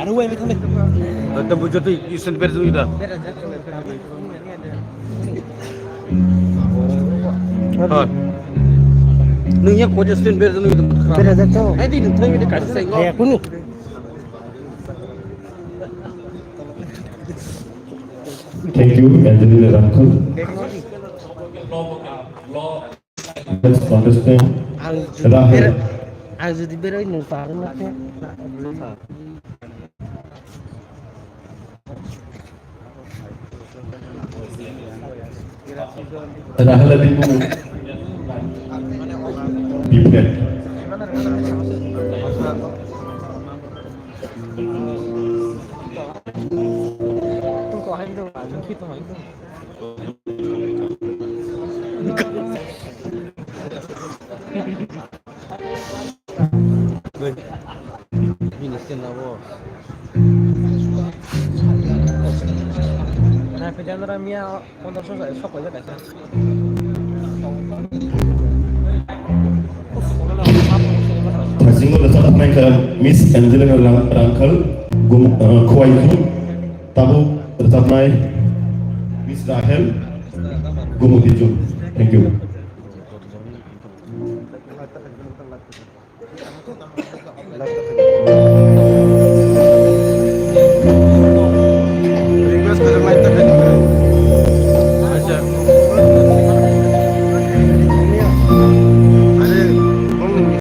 Ada way macam ni. Tembus jatuh isen berzu ida. Nungnya kau just isen berzu ida. Berada kau. Nanti nanti kita kasih senggol. Ayah aku ni. Thank you, Angelina Uncle. Let's understand. Rahel. Azu di berai nung parang natin. Rahel ada mu. Dipet. Kau hari tu, kita hari tu. Ini sen apa? Nah, perjalanan ramia untuk susah, sok aja dah. Tersingo letak naik ke Miss Angelina Uncle. Gum kuai tu. Tabu letak naik Miss Rahel. Gum dijun. Thank you.